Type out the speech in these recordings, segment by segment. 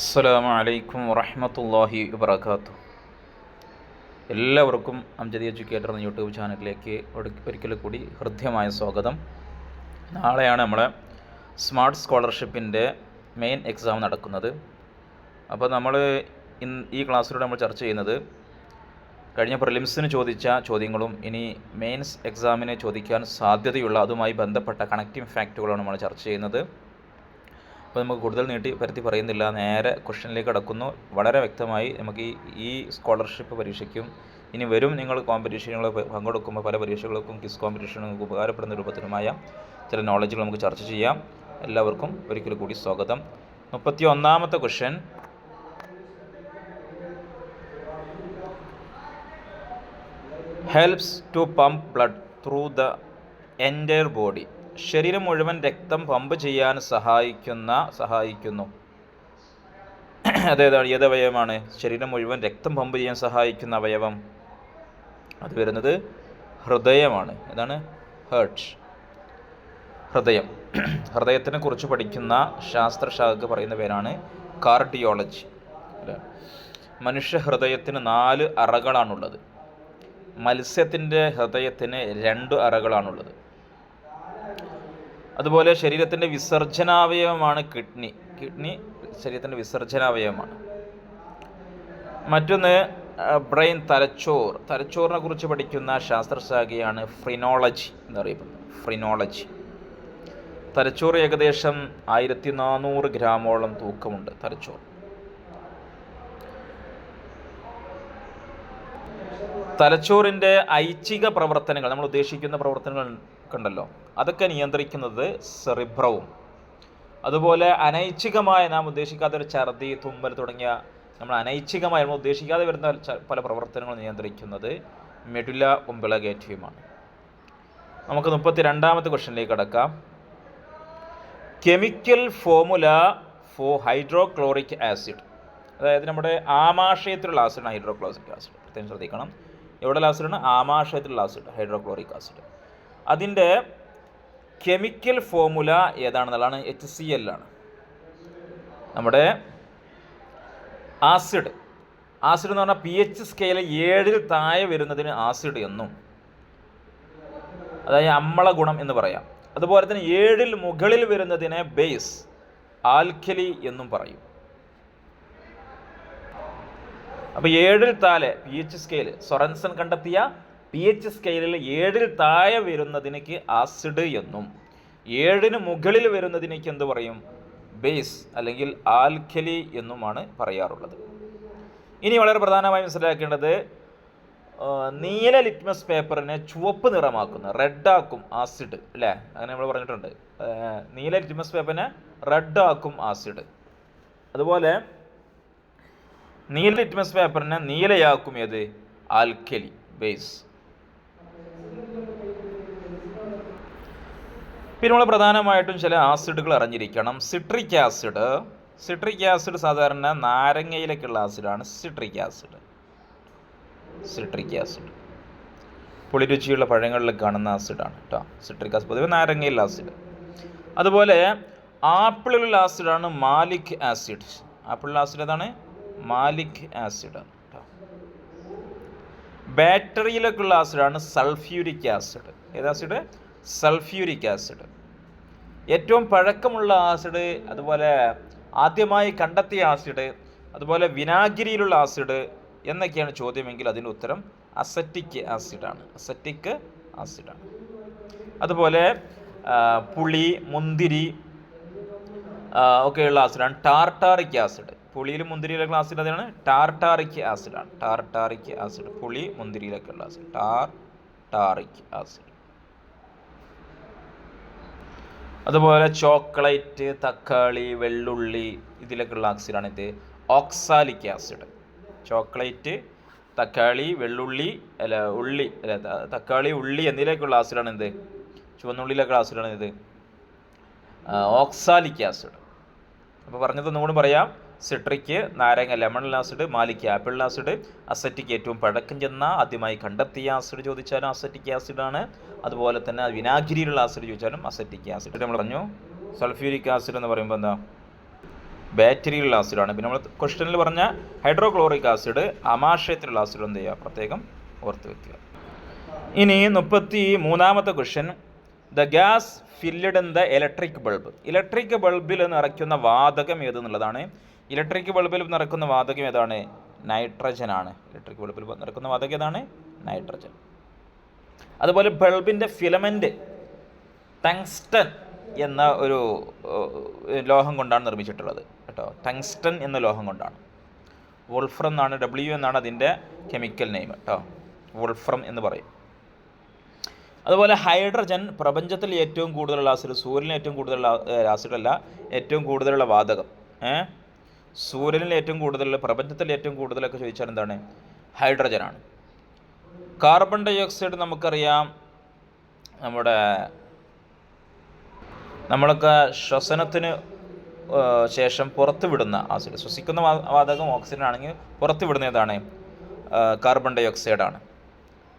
അസ്സലാമു അലൈക്കും വറഹ്മത്തുള്ളാഹി വബറകാതുഹു. എല്ലാവർക്കും അംജദി എഡ്യൂക്കേറ്റർ എന്ന യൂട്യൂബ് ചാനലിലേക്ക് ഒരിക്കൽ കൂടി ഹൃദ്യമായ സ്വാഗതം. നാളെയാണ് നമ്മളെ സ്മാർട്ട് സ്കോളർഷിപ്പിൻ്റെ മെയിൻ എക്സാം നടക്കുന്നത്. അപ്പോൾ നമ്മൾ ഈ ക്ലാസ്സിലൂടെ നമ്മൾ ചർച്ച ചെയ്യുന്നത് കഴിഞ്ഞ പ്രിലിംസിന് ചോദിച്ച ചോദ്യങ്ങളും ഇനി മെയിൻസ് എക്സാമിന് ചോദിക്കാൻ സാധ്യതയുള്ള അതുമായി ബന്ധപ്പെട്ട കണക്റ്റിംഗ് ഫാക്റ്റുകളാണ് നമ്മൾ ചർച്ച ചെയ്യുന്നത്. അപ്പോൾ നമുക്ക് കൂടുതൽ പരത്തി പറയുന്നില്ല, നേരെ ക്വസ്റ്റ്യനിലേക്ക് കടക്കുന്നു. വളരെ വ്യക്തമായി നമുക്ക് ഈ സ്കോളർഷിപ്പ് പരീക്ഷയ്ക്കും ഇനി വരും നിങ്ങൾ കോമ്പറ്റീഷനുകൾ പങ്കെടുക്കുമ്പോൾ പല പരീക്ഷകൾക്കും ക്വിസ് കോമ്പറ്റീഷനുകൾക്ക് ഉപകാരപ്പെടുന്ന രൂപത്തിലുമായ ചില നോളജുകൾ നമുക്ക് ചർച്ച ചെയ്യാം. എല്ലാവർക്കും ഒരിക്കൽ കൂടി സ്വാഗതം. 31ാമത്തെ question, helps to pump blood through the entire body. ശരീരം മുഴുവൻ രക്തം പമ്പ് ചെയ്യാൻ സഹായിക്കുന്നു. ഏത് അവയവമാണ് ശരീരം മുഴുവൻ രക്തം പമ്പ് ചെയ്യാൻ സഹായിക്കുന്ന അവയവം? അത് വരുന്നത് ഹൃദയമാണ്. ഏതാണ്? ഹൃദയം. ഹൃദയത്തിനെ കുറിച്ച് പഠിക്കുന്ന ശാസ്ത്രശാഖ പറയുന്ന പേരാണ് കാർഡിയോളജി. അല്ലേ? മനുഷ്യ ഹൃദയത്തിന് 4 അറകളാണുള്ളത്. മത്സ്യത്തിൻ്റെ ഹൃദയത്തിന് 2 അറകളാണുള്ളത്. അതുപോലെ ശരീരത്തിൻ്റെ വിസർജനാവയവമാണ് കിഡ്നി. ശരീരത്തിൻ്റെ വിസർജനാവയവമാണ്. മറ്റൊന്ന് ബ്രെയിൻ, തലച്ചോറിനെ കുറിച്ച് പഠിക്കുന്ന ശാസ്ത്രശാഖയാണ് ഫ്രിനോളജി എന്നറിയപ്പെടുന്നത്. ഫ്രിനോളജി. തലച്ചോറ് ഏകദേശം 1400 ഗ്രാമോളം തൂക്കമുണ്ട്. തലച്ചോറിൻ്റെ ഐച്ഛിക പ്രവർത്തനങ്ങൾ, നമ്മൾ ഉദ്ദേശിക്കുന്ന പ്രവർത്തനങ്ങൾ ഉണ്ടല്ലോ, അതൊക്കെ നിയന്ത്രിക്കുന്നത് സെറിബ്രവും. അതുപോലെ അനൈച്ഛികമായ നാം ഉദ്ദേശിക്കാത്ത ഒരു ഛർദി, തുമ്മൽ തുടങ്ങിയ നമ്മൾ അനൈച്ഛികമായി നമ്മൾ ഉദ്ദേശിക്കാതെ വരുന്ന പല പ്രവർത്തനങ്ങളും നിയന്ത്രിക്കുന്നത് മെഡുല ഒംബിളഗേറ്റയുമാണ്. നമുക്ക് 32ാമത്തെ ക്വസ്റ്റ്യനിലേക്ക് കടക്കാം. Chemical formula for hydrochloric acid. അതായത് നമ്മുടെ ആമാശയത്തിലുള്ള ആസിഡാണ് ഹൈഡ്രോക്ലോറിക് ആസിഡ്. പ്രത്യേകം ശ്രദ്ധിക്കണം. എവിടെ ആസിഡാണ്? ആമാശയത്തിലുള്ള ആസിഡ് ഹൈഡ്രോക്ലോറിക് ആസിഡ്. അതിൻ്റെ കെമിക്കൽ ഫോർമുല ഏതാണെന്നുള്ളതാണ് HCl ആണ്. നമ്മുടെ ആസിഡ് എന്ന് പറഞ്ഞാൽ pH സ്കെയിൽ 7 താഴെ വരുന്നതിന് ആസിഡ് എന്നും, അതായത് അമ്ല ഗുണം എന്ന് പറയാം. അതുപോലെ തന്നെ 7 മുകളിൽ വരുന്നതിനെ ബേസ്, ആൽക്കലി എന്നും പറയും. അപ്പോൾ 7 താഴെ pH സ്കെയിൽ, സൊറൻസൺ കണ്ടെത്തിയ pH സ്കെയിലിൽ 7 താഴെ വരുന്നതിനേക്ക് ആസിഡ് എന്നും 7 മുകളിൽ വരുന്നതിനേക്ക് എന്ത് പറയും? ബേസ് അല്ലെങ്കിൽ ആൽക്കലി എന്നുമാണ് പറയാറുള്ളത്. ഇനി വളരെ പ്രധാനമായി മനസ്സിലാക്കേണ്ടത്, നീല ലിറ്റ്മസ് പേപ്പറിനെ ചുവപ്പ് നിറമാക്കുന്ന, റെഡാക്കും ആസിഡ്. അല്ലേ? അങ്ങനെ നമ്മൾ പറഞ്ഞിട്ടുണ്ട്. നീല ലിറ്റ്മസ് പേപ്പറിനെ റെഡാക്കും ആസിഡ്. അതുപോലെ നീല ലിറ്റ്മസ് പേപ്പറിനെ നീലയാക്കും ഏത്? Alkali, base. പിന്നെ നമ്മൾ പ്രധാനമായിട്ടും ചില ആസിഡുകൾ അറിഞ്ഞിരിക്കണം. സിട്രിക് ആസിഡ് സാധാരണ നാരങ്ങയിലേക്കുള്ള ആസിഡാണ്. സിട്രിക് ആസിഡ് പുളിരുചിയുള്ള പഴങ്ങളിൽ കാണുന്ന ആസിഡാണ് കേട്ടോ. സിട്രിക് ആസിഡ് പൊതുവെ നാരങ്ങയിലുള്ള ആസിഡ്. അതുപോലെ ആപ്പിളിലുള്ള ആസിഡാണ് മാലിക് ആസിഡ്. ആപ്പിളിലുള്ള ആസിഡ് ഏതാണ്? Malic acid. ബാറ്ററിയിലേക്കുള്ള ആസിഡാണ് സൾഫ്യൂരിക് ആസിഡ്. ഏത് ആസിഡ്? Sulphuric acid. ഏറ്റവും പഴക്കമുള്ള ആസിഡ്, അതുപോലെ ആദ്യമായി കണ്ടെത്തിയ ആസിഡ്, അതുപോലെ വിനാഗിരിയിലുള്ള ആസിഡ് എന്നൊക്കെയാണ് ചോദ്യമെങ്കിൽ അതിൻ്റെ ഉത്തരം അസറ്റിക് ആസിഡാണ്. അതുപോലെ പുളി, മുന്തിരി ഒക്കെയുള്ള ആസിഡാണ് ടാർട്ടാറിക് ആസിഡ്. പുളിയിലും മുന്തിരിയിലൊക്കെ ആസിഡ് അതാണ് ടാർട്ടാറിക് ആസിഡ്. പുളി, മുന്തിരിയിലൊക്കെയുള്ള ആസിഡ് ടാർട്ടാറിക് ആസിഡ്. അതുപോലെ ചോക്ലേറ്റ്, തക്കാളി, വെള്ളുള്ളി ഇതിലൊക്കെയുള്ള ആസിഡാണ് ഇത് ഓക്സാലിക് ആസിഡ്. ചോക്ലേറ്റ്, തക്കാളി, വെള്ളുള്ളി തക്കാളി, ഉള്ളി എന്നിവയിലേക്കുള്ള ആസിഡാണ് എന്ത്? ചുവന്നുള്ളിയിലേക്കുള്ള ആസിഡാണ് ഇത് ഓക്സാലിക് ആസിഡ്. അപ്പോൾ പറഞ്ഞതൊന്നുകൂടി പറയാം. സിട്രിക് നാരങ്ങ lemon acid, Malik apple acid, acetic ഏറ്റവും പഴക്കം ചെന്ന ആദ്യമായി കണ്ടെത്തിയ ആസിഡ് ചോദിച്ചാലും അസറ്റിക് ആസിഡാണ്. അതുപോലെ തന്നെ വിനാഗിരിയിലുള്ള ആസിഡ് ചോദിച്ചാലും അസറ്റിക് ആസിഡ്. നമ്മൾ പറഞ്ഞു സൾഫ്യൂരിക് ആസിഡ് എന്ന് പറയുമ്പോൾ എന്താ? ബാറ്ററിയിലുള്ള ആസിഡാണ്. പിന്നെ നമ്മൾ ക്വസ്റ്റ്യനിൽ പറഞ്ഞ ഹൈഡ്രോക്ലോറിക് ആസിഡ് ആമാശയത്തിലുള്ള ആസിഡ് എന്ത് ചെയ്യുക, പ്രത്യേകം ഓർത്ത് വയ്ക്കുക. ഇനി 33ാമത്തെ question, the gas filled in the electric bulb. Electric ബൾബിൽ നിറയ്ക്കുന്ന വാതകം ഏതെന്നുള്ളതാണ്. ഇലക്ട്രിക് ബൾബിൽ നിറയ്ക്കുന്ന വാതകം ഏതാണ്? നൈട്രജൻ ആണ്. ഇലക്ട്രിക് ബൾബിൽ നിറയ്ക്കുന്ന വാതകം ഏതാണ്? നൈട്രജൻ. അതുപോലെ ബൾബിൻ്റെ ഫിലമെൻ്റ് ടങ്സ്റ്റൺ എന്ന ഒരു ലോഹം കൊണ്ടാണ് നിർമ്മിച്ചിട്ടുള്ളത് കേട്ടോ. ടങ്സ്റ്റൺ എന്ന ലോഹം കൊണ്ടാണ്. വോൾഫ്രം എന്നാണ്, എന്നാണ് അതിൻ്റെ കെമിക്കൽ നെയിം കേട്ടോ. വോൾഫ്രം എന്ന് പറയും. അതുപോലെ ഹൈഡ്രജൻ പ്രപഞ്ചത്തിൽ ഏറ്റവും കൂടുതലുള്ള ആസിഡ്, സൂര്യനിൽ ഏറ്റവും കൂടുതലുള്ള ആസിഡല്ല, ഏറ്റവും കൂടുതലുള്ള വാതകം. സൂര്യനിൽ ഏറ്റവും കൂടുതൽ, പ്രപഞ്ചത്തിൽ ഏറ്റവും കൂടുതലൊക്കെ ചോദിച്ചാൽ എന്താണ്? ഹൈഡ്രജനാണ്. കാർബൺ ഡൈ ഓക്സൈഡ് നമുക്കറിയാം, നമ്മളൊക്കെ ശ്വസനത്തിന് ശേഷം പുറത്ത് വിടുന്ന ആസിഡ്. ശ്വസിക്കുന്ന വാതകം ഓക്സിജൻ ആണെങ്കിൽ പുറത്ത് വിടുന്ന ഏതാണ്? കാർബൺ ഡൈ ഓക്സൈഡാണ്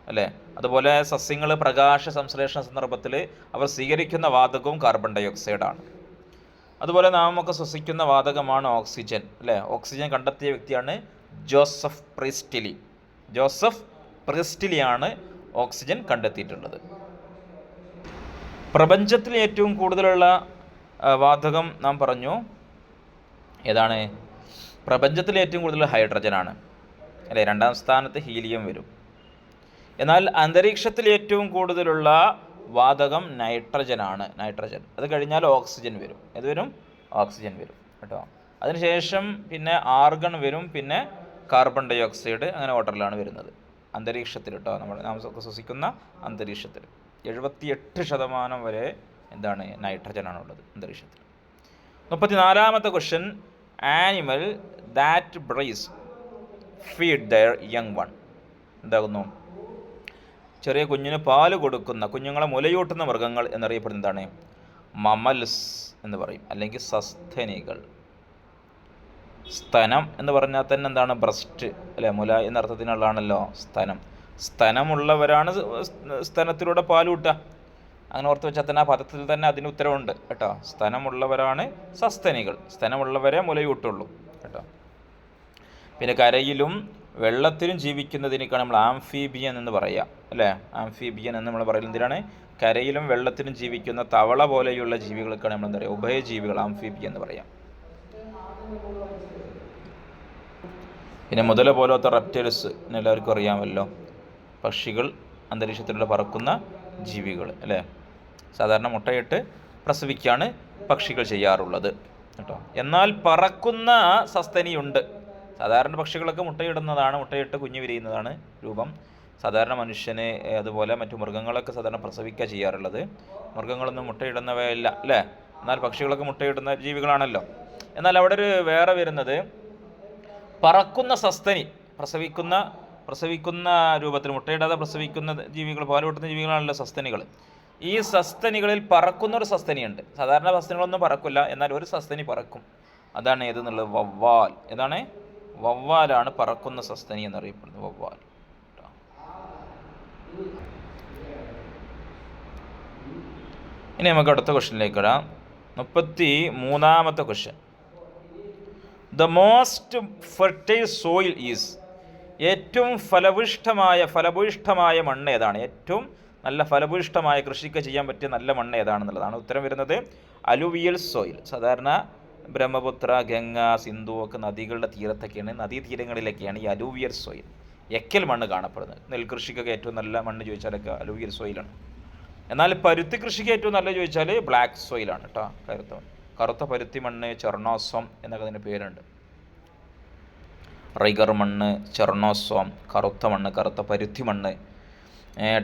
അല്ലേ. അതുപോലെ സസ്യങ്ങൾ പ്രകാശ സംശ്ലേഷണ സന്ദർഭത്തിൽ അവർ സ്വീകരിക്കുന്ന വാതകവും കാർബൺ ഡൈ ഓക്സൈഡാണ്. അതുപോലെ നാമൊക്കെ ശ്വസിക്കുന്ന വാതകമാണ് ഓക്സിജൻ അല്ലേ. ഓക്സിജൻ കണ്ടെത്തിയ വ്യക്തിയാണ് ജോസഫ് പ്രിസ്റ്റിലി. ജോസഫ് പ്രിസ്റ്റിലിയാണ് ഓക്സിജൻ കണ്ടെത്തിയിട്ടുള്ളത്. പ്രപഞ്ചത്തിൽ ഏറ്റവും കൂടുതലുള്ള വാതകം നാം പറഞ്ഞു ഏതാണ്? പ്രപഞ്ചത്തിൽ ഏറ്റവും കൂടുതൽ ഹൈഡ്രജനാണ് അല്ലേ. രണ്ടാം സ്ഥാനത്ത് ഹീലിയം വരും. എന്നാൽ അന്തരീക്ഷത്തിൽ ഏറ്റവും കൂടുതലുള്ള വാതകം നൈട്രജനാണ്. നൈട്രജൻ. അത് കഴിഞ്ഞാൽ ഓക്സിജൻ വരും. ഏത് വരും? ഓക്സിജൻ വരും കേട്ടോ. അതിനുശേഷം പിന്നെ ആർഗൺ വരും, പിന്നെ കാർബൺ ഡൈ ഓക്സൈഡ്, അങ്ങനെ ഓർഡറിലാണ് വരുന്നത് അന്തരീക്ഷത്തിൽ കേട്ടോ. നാം ശ്വസിക്കുന്ന അന്തരീക്ഷത്തിൽ 78% വരെ എന്താണ്? നൈട്രജനാണുള്ളത് അന്തരീക്ഷത്തിൽ. 34ാമത്തെ question, animal that breast feed their young one. എന്താകുന്നു? ചെറിയ കുഞ്ഞിന് പാല് കൊടുക്കുന്ന, കുഞ്ഞുങ്ങളെ മുലയൂട്ടുന്ന മൃഗങ്ങൾ എന്നറിയപ്പെടുന്നതാണ് മമൽസ് എന്ന് പറയും, അല്ലെങ്കിൽ സസ്തനികൾ. സ്തനം എന്ന് പറഞ്ഞാൽ തന്നെ എന്താണ്? ബ്രസ്റ്റ് അല്ലേ. മുല എന്ന അർത്ഥത്തിനുള്ളതാണല്ലോ സ്തനം. സ്തനമുള്ളവരാണ് സ്തനത്തിലൂടെ പാലൂട്ടുക. അങ്ങനെ ഓർത്ത് വെച്ചാൽ തന്നെ ആ പദത്തിൽ തന്നെ അതിന് ഉത്തരവുണ്ട് കേട്ടോ. സ്തനമുള്ളവരാണ് സസ്തനികൾ. സ്തനമുള്ളവരെ മുലയൂട്ടുള്ളൂ കേട്ടോ. പിന്നെ കരയിലും വെള്ളത്തിലും ജീവിക്കുന്നതിനേക്കാണ് നമ്മൾ ആംഫീബിയൻ എന്ന് പറയുക അല്ലേ. ആംഫീബിയൻ എന്ന് നമ്മൾ പറയുന്നത് എന്തിനാണ്? കരയിലും വെള്ളത്തിലും ജീവിക്കുന്ന തവള പോലെയുള്ള ജീവികൾക്കാണ് നമ്മൾ എന്താ പറയുക? ഉഭയജീവികൾ, ആംഫീബിയൻ എന്ന് പറയാം. പിന്നെ മുതല പോലത്തെ റെപ്റ്റൈൽസ് എല്ലാവർക്കും അറിയാമല്ലോ. പക്ഷികൾ, അന്തരീക്ഷത്തിലൂടെ പറക്കുന്ന ജീവികൾ അല്ലേ. സാധാരണ മുട്ടയിട്ട് പ്രസവിക്കുകയാണ് പക്ഷികൾ ചെയ്യാറുള്ളത് കേട്ടോ. എന്നാൽ പറക്കുന്ന സസ്തനിയുണ്ട്. സാധാരണ പക്ഷികളൊക്കെ മുട്ടയിടുന്നതാണ്, മുട്ടയിട്ട് കുഞ്ഞു വിരിയുന്നതാണ് രൂപം. സാധാരണ മനുഷ്യന് അതുപോലെ മറ്റു മൃഗങ്ങളൊക്കെ സാധാരണ പ്രസവിക്കുക ചെയ്യാറുള്ളത്. മൃഗങ്ങളൊന്നും മുട്ടയിടുന്നവയല്ല അല്ലേ. എന്നാൽ പക്ഷികളൊക്കെ മുട്ടയിടുന്ന ജീവികളാണല്ലോ. എന്നാൽ അവിടെ ഒരു വേറെ വരുന്നത് പറക്കുന്ന സസ്തനി, പ്രസവിക്കുന്ന രൂപത്തിൽ മുട്ടയിടാതെ പ്രസവിക്കുന്ന ജീവികൾ, പാലുകൂട്ടുന്ന ജീവികളാണല്ലോ സസ്തനികൾ. ഈ സസ്തനികളിൽ പറക്കുന്നൊരു സസ്തനിയുണ്ട്. സാധാരണ സസ്തനികളൊന്നും പറക്കില്ല, എന്നാൽ ഒരു സസ്തനി പറക്കും. അതാണ് ഏതെന്നുള്ളത്? വവ്വാൽ. ഏതാണ്? വവ്വാലാണ് പറക്കുന്ന സസ്തനി എന്നറിയപ്പെടുന്നത്. വവ്വാൽ. ഇനി നമുക്ക് അടുത്ത ക്വസ്റ്റ്യനിലേക്ക് വരാം. 33ാമത്തെ question, the most fertile soil is. ഏറ്റവും ഫലഭൂയിഷ്ഠമായ മണ്ണ് ഏതാണ്? ഏറ്റവും നല്ല ഫലഭൂയിഷ്ഠമായ കൃഷിക്ക് ചെയ്യാൻ പറ്റിയ നല്ല മണ്ണ് ഏതാണെന്നുള്ളതാണ് ഉത്തരം വരുന്നത്. അലുവിയൽ സോയിൽ. സാധാരണ ബ്രഹ്മപുത്ര, ഗംഗ, സിന്ധു ഒക്കെ നദികളുടെ തീരത്തൊക്കെയാണ്, നദീതീരങ്ങളിലൊക്കെയാണ് ഈ അലൂവിയൽ സോയിൽ, എക്കൽ മണ്ണ് കാണപ്പെടുന്നത്. നെൽകൃഷിക്കൊക്കെ ഏറ്റവും നല്ല മണ്ണ് ചോദിച്ചാലൊക്കെ അലൂവിയൽ സോയിലാണ്. എന്നാൽ പരുത്തി കൃഷിക്ക് ഏറ്റവും നല്ല ചോദിച്ചാൽ ബ്ലാക്ക് സോയിലാണ് കേട്ടോ. കറുത്ത പരുത്തി മണ്ണ്, ചെർണോസം എന്നൊക്കെ അതിൻ്റെ പേരുണ്ട്. റൈഗർ മണ്ണ്, ചെർണോസോം, കറുത്ത മണ്ണ്, കറുത്ത പരുത്തി മണ്ണ്.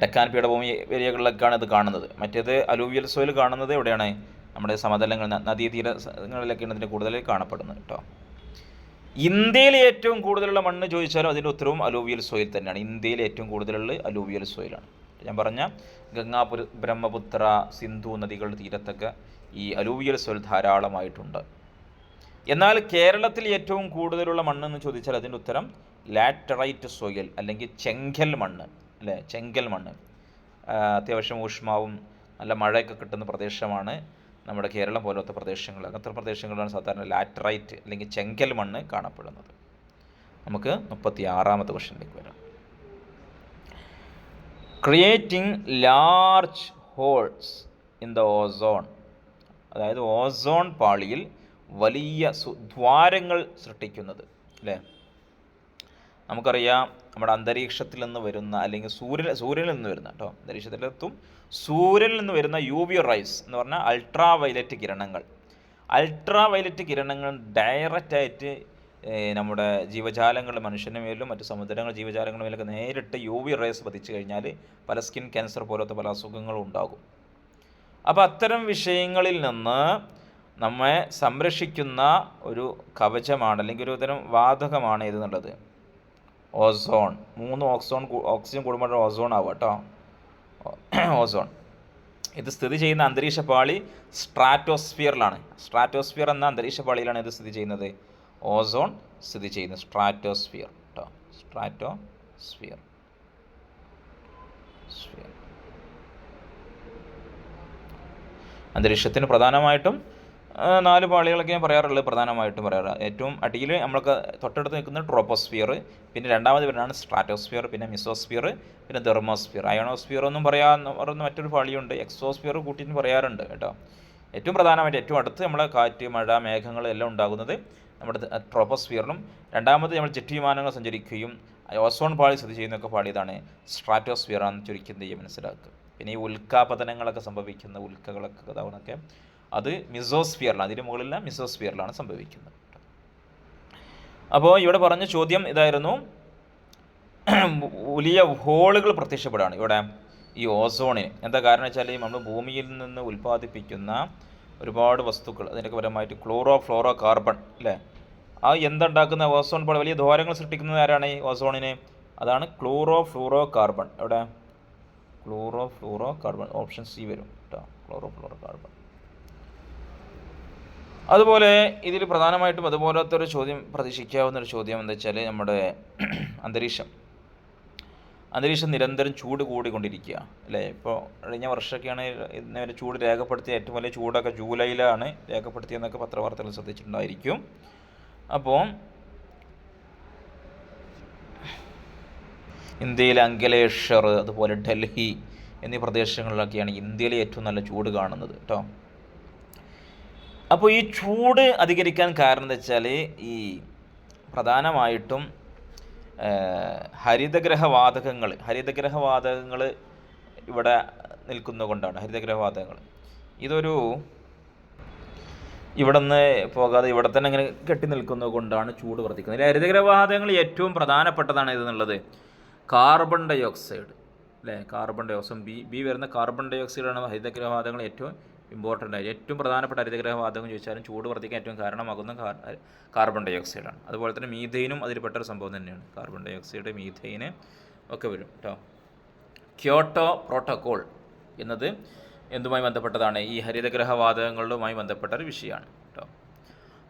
ഡെക്കാൻ പീഠഭൂമി ഏരിയകളിലൊക്കെയാണ് ഇത് കാണുന്നത്. മറ്റേത് അലൂവിയൽ സോയിൽ കാണുന്നത് എവിടെയാണ്? നമ്മുടെ സമതലങ്ങൾ, നദീതീരങ്ങളിലൊക്കെയാണ് ഇതിൻ്റെ കൂടുതൽ കാണപ്പെടുന്നത് കേട്ടോ. ഇന്ത്യയിൽ ഏറ്റവും കൂടുതലുള്ള മണ്ണ് ചോദിച്ചാലും അതിൻ്റെ ഉത്തരവും അലൂവിയൽ സോയിൽ തന്നെയാണ്. ഇന്ത്യയിൽ ഏറ്റവും കൂടുതലുള്ള അലൂവിയൽ സോയിലാണ്. ഞാൻ പറഞ്ഞ ഗംഗാ, ബ്രഹ്മപുത്ര, സിന്ധു നദികളുടെ തീരത്തൊക്കെ ഈ അലൂവിയൽ സോയിൽ ധാരാളമായിട്ടുണ്ട്. എന്നാൽ കേരളത്തിൽ ഏറ്റവും കൂടുതലുള്ള മണ്ണെന്ന് ചോദിച്ചാൽ അതിൻ്റെ ഉത്തരം ലാറ്ററൈറ്റ് സോയിൽ, അല്ലെങ്കിൽ ചെങ്കൽ മണ്ണ് അല്ലേ. ചെങ്കൽ മണ്ണ് അത്യാവശ്യം ഊഷ്മാവും നല്ല മഴയൊക്കെ കിട്ടുന്ന പ്രദേശമാണ് നമ്മുടെ കേരളം പോലത്തെ പ്രദേശങ്ങൾ, അങ്ങനത്തെ പ്രദേശങ്ങളിലാണ് സാധാരണ ലാറ്ററൈറ്റ് അല്ലെങ്കിൽ ചെങ്കൽ മണ്ണ് കാണപ്പെടുന്നത്. നമുക്ക് 36ാമത്തെ ക്വസ്റ്റ്യനിലേക്ക് വരാം. Creating large holes in the ozone, അതായത് ഓസോൺ പാളിയിൽ വലിയ ദ്വാരങ്ങൾ സൃഷ്ടിക്കുന്നത്, അല്ലേ? നമുക്കറിയാം നമ്മുടെ അന്തരീക്ഷത്തിൽ നിന്ന് വരുന്ന അല്ലെങ്കിൽ സൂര്യനിൽ നിന്ന് വരുന്ന അന്തരീക്ഷത്തിലെത്തും സൂര്യനിൽ നിന്ന് വരുന്ന UV റൈസ് എന്ന് പറഞ്ഞാൽ അൾട്രാ വയലറ്റ് കിരണങ്ങൾ. അൾട്രാ വയലറ്റ് കിരണങ്ങൾ ഡയറക്റ്റായിട്ട് നമ്മുടെ ജീവജാലങ്ങൾ, മനുഷ്യൻ്റെ മേലും മറ്റ് സമുദ്രങ്ങൾ ജീവജാലങ്ങളുടെ മേലൊക്കെ നേരിട്ട് UV റൈസ് പതിച്ചു കഴിഞ്ഞാൽ പല സ്കിൻ ക്യാൻസർ പോലത്തെ പല അസുഖങ്ങളും ഉണ്ടാകും. അപ്പോൾ അത്തരം വിഷയങ്ങളിൽ നിന്ന് നമ്മെ സംരക്ഷിക്കുന്ന ഒരു കവചമാണ് അല്ലെങ്കിൽ ഒരു തരം വാതകമാണ് ഇതെന്നുള്ളത് ഓസോൺ. 3 ഓക്സിജൻ കൂടുമ്പോൾ ഓസോൺ ആവുക കേട്ടോ. ഓസോൺ ഇത് സ്ഥിതി ചെയ്യുന്ന അന്തരീക്ഷ പാളി സ്ട്രാറ്റോസ്ഫിയറിലാണ്. സ്ട്രാറ്റോസ്ഫിയർ എന്ന അന്തരീക്ഷ പാളിയിലാണ് ഇത് സ്ഥിതി ചെയ്യുന്നത്. ഓസോൺ സ്ഥിതി ചെയ്യുന്നത് സ്ട്രാറ്റോസ്ഫിയർ കേട്ടോ. സ്ട്രാറ്റോസ്ഫിയർ അന്തരീക്ഷത്തിന് പ്രധാനമായിട്ടും 4 പാളികളൊക്കെ ഞാൻ പറയാറുള്ളത്, പ്രധാനമായിട്ടും പറയാറ്. ഏറ്റവും അടിയിൽ നമ്മൾക്ക് തൊട്ടടുത്ത് നിൽക്കുന്ന ട്രോപ്പോസ്ഫിയർ, പിന്നെ രണ്ടാമത് വരുന്നതാണ് സ്ട്രാറ്റോസ്ഫിയർ, പിന്നെ മിസോസ്ഫിയർ, പിന്നെ തെർമോസ്ഫിയർ. അയണോസ്ഫിയർ ഒന്നും പറയുന്ന മറ്റൊരു പാളിയുണ്ട്, എക്സോസ്ഫിയർ കൂട്ടിന്ന് പറയാറുണ്ട് കേട്ടോ. ഏറ്റവും പ്രധാനമായിട്ട് ഏറ്റവും അടുത്ത് നമ്മളെ കാറ്റ്, മഴ, മേഘങ്ങൾ എല്ലാം ഉണ്ടാകുന്നത് നമ്മുടെ ട്രോപ്പോസ്ഫിയറിലും, രണ്ടാമത് നമ്മൾ ജെറ്റ് വിമാനങ്ങൾ സഞ്ചരിക്കുകയും ഓസോൺ പാളി സ്ഥിതി ചെയ്യുന്നൊക്കെ പാളി ഇതാണ് സ്ട്രാറ്റോസ്ഫിയർ ആണെന്ന് ചുരുക്കി മനസ്സിലാക്കുക. പിന്നെ ഈ ഉൽക്കാപതനങ്ങളൊക്കെ സംഭവിക്കുന്ന ഉൽക്കകളൊക്കെ ഇതാവുന്നൊക്കെ അത് മിസോസ്ഫിയറിലാണ്, അതിന് മുകളിലുള്ള മിസോസ്ഫിയറിലാണ് സംഭവിക്കുന്നത്. അപ്പോൾ ഇവിടെ പറഞ്ഞ ചോദ്യം ഇതായിരുന്നു, വലിയ ഹോളുകൾ പ്രത്യക്ഷപ്പെടുകയാണ് ഇവിടെ ഈ ഓസോണിന്. എന്താ കാരണം വെച്ചാൽ നമ്മൾ ഭൂമിയിൽ നിന്ന് ഉൽപ്പാദിപ്പിക്കുന്ന ഒരുപാട് വസ്തുക്കൾ, അതിനൊക്കെ പരമായിട്ട് ഫ്ലോറോ കാർബൺ, അല്ലേ? ആ എന്തുണ്ടാക്കുന്ന ഓസോൺ പാളി വലിയ ദ്വാരങ്ങൾ സൃഷ്ടിക്കുന്നത് ആരാണ് ഈ ഓസോണിന്? അതാണ് ഫ്ലൂറോ കാർബൺ. ഇവിടെ ഫ്ലൂറോ കാർബൺ, ഓപ്ഷൻ സി വരും കേട്ടോ, ഫ്ലൂറോ കാർബൺ. അതുപോലെ ഇതിൽ പ്രധാനമായിട്ടും അതുപോലത്തെ ഒരു ചോദ്യം പ്രതീക്ഷിക്കാവുന്നൊരു ചോദ്യം എന്താ വെച്ചാൽ നമ്മുടെ അന്തരീക്ഷം നിരന്തരം ചൂട് കൂടിക്കൊണ്ടിരിക്കുക, അല്ലേ? ഇപ്പോൾ കഴിഞ്ഞ വർഷമൊക്കെയാണ് ഇന്നവരെ ചൂട് രേഖപ്പെടുത്തിയ ഏറ്റവും വലിയ ചൂടൊക്കെ ജൂലൈയിലാണ് രേഖപ്പെടുത്തിയെന്നൊക്കെ പത്രവാർത്തകൾ ശ്രദ്ധിച്ചിട്ടുണ്ടായിരിക്കും. അപ്പോൾ ഇന്ത്യയിലെ അങ്കലേശ്വർ, അതുപോലെ ഡൽഹി എന്നീ പ്രദേശങ്ങളിലൊക്കെയാണ് ഇന്ത്യയിലെ ഏറ്റവും നല്ല ചൂട് കാണുന്നത് കേട്ടോ. അപ്പോൾ ഈ ചൂട് അധികരിക്കാൻ കാരണം എന്താ വെച്ചാൽ ഈ പ്രധാനമായിട്ടും ഹരിതഗ്രഹവാതകങ്ങൾ ഇവിടെ നിൽക്കുന്നതുകൊണ്ടാണ്. ഹരിതഗ്രഹവാതകങ്ങൾ ഇതൊരു ഇവിടെ നിന്ന് പോകാതെ ഇവിടെ തന്നെ ഇങ്ങനെ കെട്ടി നിൽക്കുന്നത് കൊണ്ടാണ് ചൂട് വർദ്ധിക്കുന്നത്. ഹരിതഗ്രഹവാതകങ്ങൾ ഏറ്റവും പ്രധാനപ്പെട്ടതാണ് ഇതെന്നുള്ളത് കാർബൺ ഡൈ ഓക്സൈഡ്, അല്ലേ? കാർബൺ ഡൈ ഓക്സൈഡ് ബി വരുന്ന കാർബൺ ഡൈ ഓക്സൈഡാണ് ഹരിതഗ്രഹവാതകങ്ങൾ ഏറ്റവും ഇമ്പോർട്ടൻ്റ് ആയി. ഏറ്റവും പ്രധാനപ്പെട്ട ഹരിതഗ്രഹവാതകം ചോദിച്ചാലും ചൂട് വർദ്ധിക്കാൻ ഏറ്റവും കാരണമാകുന്ന കാർബൺ ഡൈ ഓക്സൈഡാണ്. അതുപോലെ തന്നെ മീഥെയിനും അതിൽപ്പെട്ടൊരു സംഭവം തന്നെയാണ്. കാർബൺ ഡൈ ഓക്സൈഡ്, മീഥെയിന് ഒക്കെ വരും കേട്ടോ. ക്യോട്ടോ പ്രോട്ടോക്കോൾ എന്നത് എന്തുമായി ബന്ധപ്പെട്ടതാണ്? ഈ ഹരിതഗ്രഹവാതകങ്ങളുമായി ബന്ധപ്പെട്ട ഒരു വിഷയമാണ് കേട്ടോ.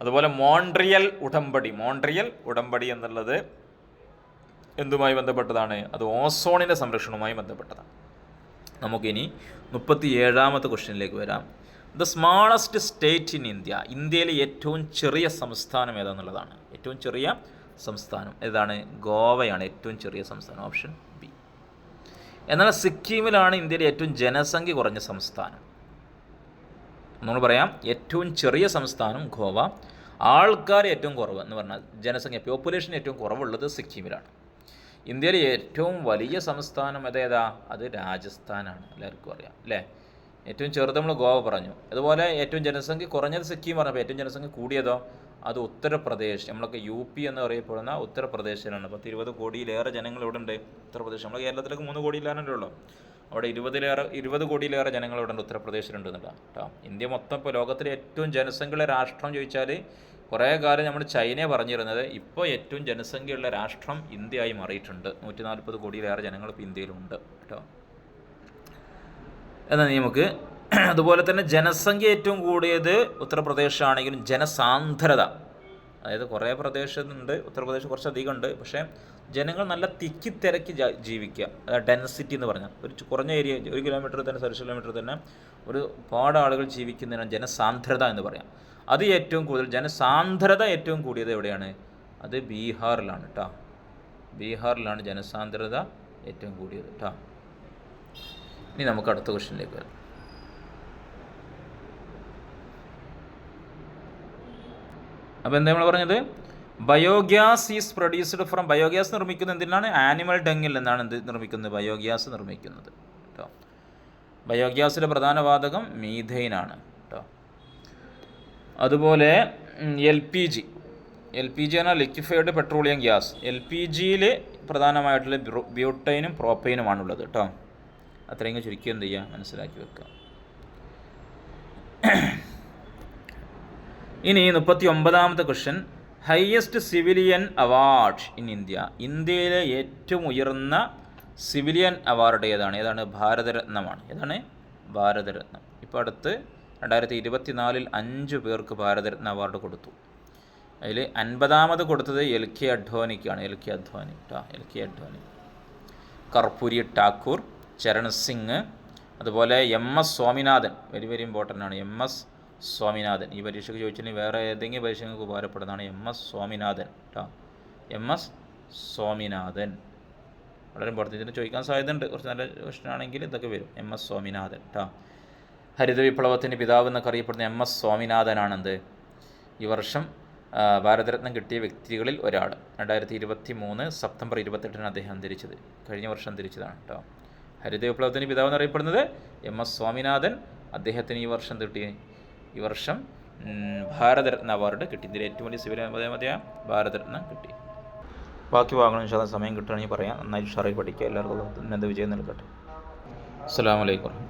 അതുപോലെ മോൺട്രിയൽ ഉടമ്പടി എന്നുള്ളത് എന്തുമായി ബന്ധപ്പെട്ടതാണ്? അത് ഓസോണിൻ്റെ സംരക്ഷണവുമായി ബന്ധപ്പെട്ടതാണ്. നമുക്കിനി 37ാമത്തെ ക്വസ്റ്റ്യനിലേക്ക് വരാം. ദ സ്മാളസ്റ്റ് സ്റ്റേറ്റ് ഇൻ ഇന്ത്യയിലെ ഏറ്റവും ചെറിയ സംസ്ഥാനം ഏതാണെന്നുള്ളതാണ്. ഏറ്റവും ചെറിയ സംസ്ഥാനം ഏതാണ്? ഗോവയാണ് ഏറ്റവും ചെറിയ സംസ്ഥാനം, ഓപ്ഷൻ ബി. എന്നാൽ സിക്കിമിലാണ് ഇന്ത്യയിലെ ഏറ്റവും ജനസംഖ്യ കുറഞ്ഞ സംസ്ഥാനം. നമ്മൾ പറയാം, ഏറ്റവും ചെറിയ സംസ്ഥാനം ഗോവ, ആൾക്കാർ ഏറ്റവും കുറവ് എന്ന് പറഞ്ഞാൽ പോപ്പുലേഷൻ ഏറ്റവും കുറവുള്ളത് സിക്കിമിലാണ്. ഇന്ത്യയിലെ ഏറ്റവും വലിയ സംസ്ഥാനം അതേതാ? അത് രാജസ്ഥാനാണ്, എല്ലാവർക്കും അറിയാം അല്ലേ? ഏറ്റവും ചെറുത് നമ്മൾ ഗോവ പറഞ്ഞു. അതുപോലെ ഏറ്റവും ജനസംഖ്യ കുറഞ്ഞത് സിക്കിം പറഞ്ഞപ്പോൾ ഏറ്റവും ജനസംഖ്യ കൂടിയതോ അത് ഉത്തർപ്രദേശ്, നമ്മളൊക്കെ UP എന്ന് അറിയപ്പെടുന്ന ഉത്തർപ്രദേശിലാണ്. 20 കോടിയിലേറെ ജനങ്ങൾ ഇവിടെ ഉണ്ട് ഉത്തർപ്രദേശ്. നമ്മൾ കേരളത്തിലേക്ക് 3 കോടിയിലാണല്ലോ ഉള്ളൂ. അവിടെ 20 കോടിയിലേറെ ജനങ്ങൾ ഇവിടെ ഉണ്ട് ഉത്തർപ്രദേശിലുണ്ടെന്നില്ല കേട്ടോ. ഇന്ത്യ മൊത്തം ഇപ്പോൾ ലോകത്തിലെ ഏറ്റവും ജനസംഖ്യയുള്ള രാഷ്ട്രം ചോദിച്ചാൽ കുറേ കാലം നമ്മൾ ചൈനയെ പറഞ്ഞിരുന്നത്, ഇപ്പോൾ ഏറ്റവും ജനസംഖ്യയുള്ള രാഷ്ട്രം ഇന്ത്യയായി മാറിയിട്ടുണ്ട്. 140 കോടിയിലേറെ ജനങ്ങൾ ഇപ്പോൾ ഇന്ത്യയിലുണ്ട് കേട്ടോ. എന്നാൽ നമുക്ക് അതുപോലെ തന്നെ ജനസംഖ്യ ഏറ്റവും കൂടിയത് ഉത്തർപ്രദേശ് ആണെങ്കിലും ജനസാന്ദ്രത അതായത് കുറേ പ്രദേശത്തുണ്ട്, ഉത്തർപ്രദേശ് കുറച്ചധികം ഉണ്ട്, പക്ഷേ ജനങ്ങൾ നല്ല തിക്കിത്തിരക്കി ജീവിക്കുക. ഡെൻസിറ്റി എന്ന് പറഞ്ഞാൽ കുറഞ്ഞ ഏരിയ, 1 കിലോമീറ്റർ തന്നെ, 1 കിലോമീറ്റർ തന്നെ ഒരുപാട് ആളുകൾ ജീവിക്കുന്നതിനാണ് ജനസാന്ദ്രത എന്ന് പറയാം. അത് ഏറ്റവും കൂടുതൽ ജനസാന്ദ്രത ഏറ്റവും കൂടിയത് എവിടെയാണ്? അത് ബീഹാറിലാണ് കേട്ടോ. ബീഹാറിലാണ് ജനസാന്ദ്രത ഏറ്റവും കൂടിയത് കേട്ടോ. ഇനി നമുക്ക് അടുത്ത ക്വസ്റ്റ്യനിലേക്ക് വരാം. അപ്പോൾ എന്താ നമ്മൾ പറഞ്ഞത്? Biogas is produced from, biogas നിർമ്മിക്കുന്നത് എന്തിനാണ്? ആനിമൽ ഡങ്ങിൽ നിന്നാണ് എന്ത് നിർമ്മിക്കുന്നത്? ബയോഗ്യാസ് നിർമ്മിക്കുന്നത് കേട്ടോ. ബയോഗ്യാസിലെ പ്രധാന വാതകം മീഥെയിനാണ് കേട്ടോ. അതുപോലെ LPG പറഞ്ഞാൽ ലിക്വിഫൈഡ് പെട്രോളിയം ഗ്യാസ്. LPGയിൽ പ്രധാനമായിട്ടുള്ള ബ്യൂട്ടൈനും പ്രോപ്പൈനുമാണുള്ളത് കേട്ടോ. അത്രയും ചുരുക്കി എന്ത് ചെയ്യുക, മനസ്സിലാക്കി വെക്കുക. ഇനി 39ാമത്തെ question, highest civilian award in India. ഇന്ത്യയിലെ ഏറ്റവും ഉയർന്ന സിവിലിയൻ അവാർഡ് ഏതാണ്? ഭാരതരത്നമാണ്. ഏതാണ്? ഭാരതരത്നം. ഇപ്പോൾ അടുത്ത് 2024 5 പേർക്ക് ഭാരതരത്ന അവാർഡ് കൊടുത്തു. അതിൽ 50ാമത് കൊടുത്തത് LK അഡ്വാനിക്കാണ്. LK അഡ്വാനി, കർപ്പൂരി ഠാക്കൂർ, ചരൺ സിംഗ്, അതുപോലെ MS സ്വാമിനാഥൻ. വെരി ഇമ്പോർട്ടൻ്റ് ആണ് MS സ്വാമിനാഥൻ. ഈ പരീക്ഷയ്ക്ക് ചോദിച്ചിട്ടുണ്ടെങ്കിൽ വേറെ ഏതെങ്കിലും പരീക്ഷയ്ക്ക് ഉപകാരപ്പെടുന്നതാണ് MS സ്വാമിനാഥൻ കേട്ടോ. MS സ്വാമിനാഥൻ വളരെ ഇമ്പോർട്ടൻ്റ്. ഇതിന് ചോദിക്കാൻ സാധ്യതയുണ്ട്, കുറച്ച് നല്ല ക്വസ്റ്റ്യൻ ആണെങ്കിൽ ഇതൊക്കെ വരും. MS സ്വാമിനാഥൻ കേട്ടോ. ഹരിത വിപ്ലവത്തിൻ്റെ പിതാവ് എന്നൊക്കെ അറിയപ്പെടുന്ന MS സ്വാമിനാഥനാണെന്ത് ഈ വർഷം ഭാരതരത്നം കിട്ടിയ വ്യക്തികളിൽ ഒരാൾ. 2023 സെപ്റ്റംബർ 28 അദ്ദേഹം അന്തരിച്ചത്. കഴിഞ്ഞ വർഷം അന്തരിച്ചതാണ് കേട്ടോ. ഹരിത വിപ്ലവത്തിന് പിതാവ് എന്നറിയപ്പെടുന്നത് MS സ്വാമിനാഥൻ. അദ്ദേഹത്തിന് ഈ വർഷം ഭാരതരത്ന അവാർഡ് കിട്ടി. ഇതിൽ ഏറ്റവും വലിയ സിവിൽ ഭാരതരത്ന കിട്ടി. ബാക്കി ഭാഗങ്ങൾ ഇൻഷാ അല്ലാഹ് സമയം കിട്ടുകയാണെങ്കിൽ പറയാം. നന്നായി ഉഷാറായി പഠിക്കുക. എല്ലാവർക്കും ഉന്നത വിജയം നൽകട്ടെ. അസ്സലാമു അലൈക്കും.